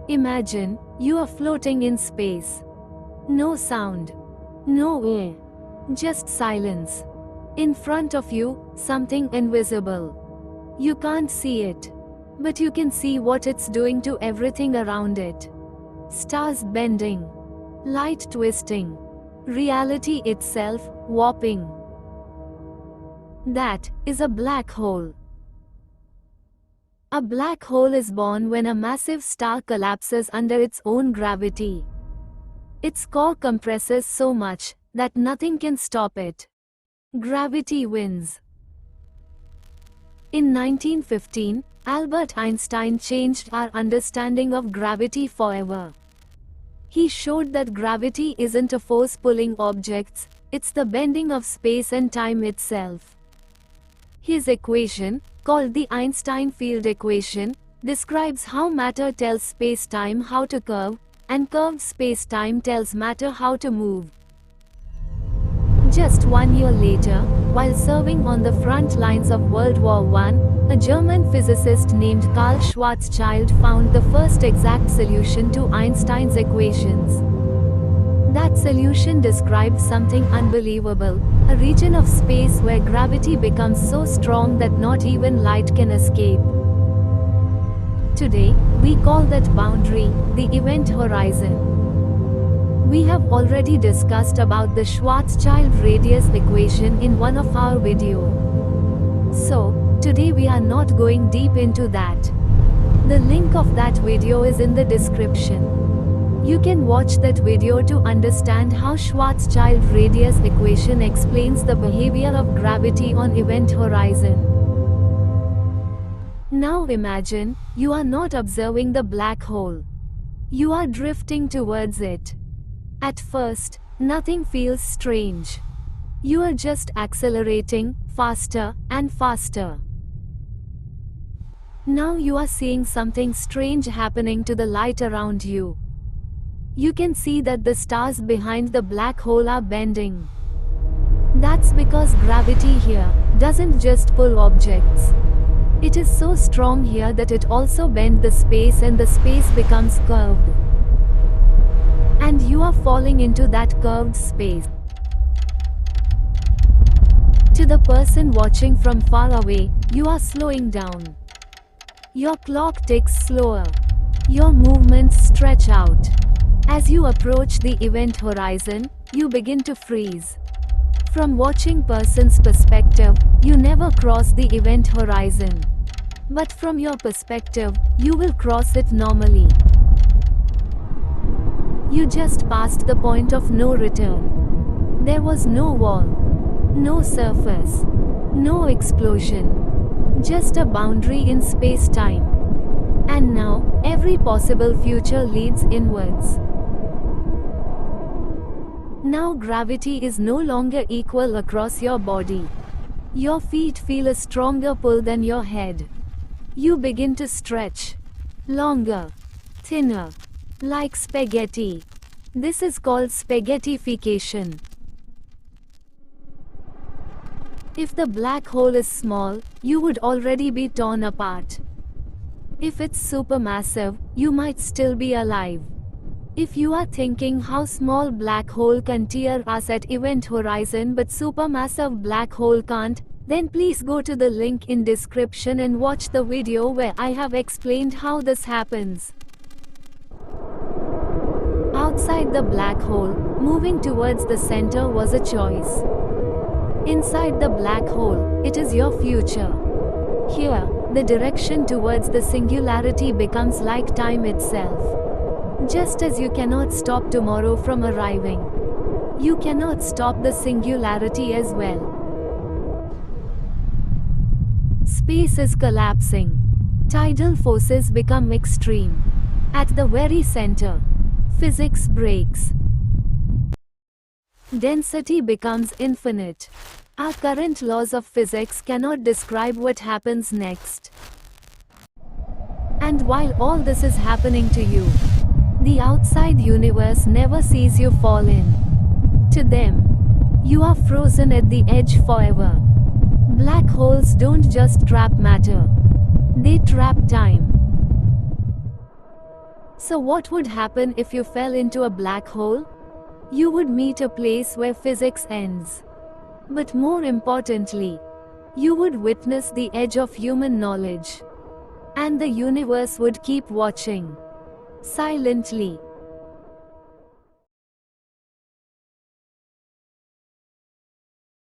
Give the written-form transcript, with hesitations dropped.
Imagine you are floating in space. No sound, no air, just silence. In front of you, something invisible. You can't see it, but you can see what it's doing to everything around it. Stars bending, light twisting, reality itself warping. That is a black hole. A black hole is born when a massive star collapses under its own gravity. Its core compresses so much that nothing can stop it. Gravity wins. In 1915, Albert Einstein changed our understanding of gravity forever. He showed that gravity isn't a force pulling objects, it's the bending of space and time itself. His equation, called the Einstein field equation, describes how matter tells space-time how to curve, and curved space-time tells matter how to move. Just 1 year later, while serving on the front lines of World War I, a German physicist named Karl Schwarzschild found the first exact solution to Einstein's equations. That solution described something unbelievable, a region of space where gravity becomes so strong that not even light can escape. Today, we call that boundary the event horizon. We have already discussed about the Schwarzschild radius equation in one of our videos. So, today we are not going deep into that. The link of that video is in the description. You can watch that video to understand how Schwarzschild radius equation explains the behavior of gravity on event horizon. Now imagine, you are not observing the black hole. You are drifting towards it. At first, nothing feels strange. You are just accelerating, faster and faster. Now you are seeing something strange happening to the light around you. You can see that the stars behind the black hole are bending. That's because gravity here doesn't just pull objects. It is so strong here that it also bends the space and the space becomes curved. And you are falling into that curved space. To the person watching from far away, you are slowing down. Your clock ticks slower. Your movements stretch out. As you approach the event horizon, you begin to freeze. From watching person's perspective, you never cross the event horizon. But from your perspective, you will cross it normally. You just passed the point of no return. There was no wall, no surface, no explosion. Just a boundary in space-time. And now, every possible future leads inwards. Now gravity is no longer equal across your body. Your feet feel a stronger pull than your head. You begin to stretch. Longer. Thinner. Like spaghetti. This is called spaghettification. If the black hole is small, you would already be torn apart. If it's supermassive, you might still be alive. If you are thinking how small black hole can tear us at event horizon but supermassive black hole can't, then please go to the link in description and watch the video where I have explained how this happens. Outside the black hole, moving towards the center was a choice. Inside the black hole, it is your future. Here, the direction towards the singularity becomes like time itself. Just as you cannot stop tomorrow from arriving, you cannot stop the singularity as well. Space is collapsing. Tidal forces become extreme. At the very center, physics breaks. Density becomes infinite. Our current laws of physics cannot describe what happens next. And while all this is happening to you, the outside universe never sees you fall in. To them, you are frozen at the edge forever. Black holes don't just trap matter. They trap time. So what would happen if you fell into a black hole? You would meet a place where physics ends. But more importantly, you would witness the edge of human knowledge. And the universe would keep watching. Silently.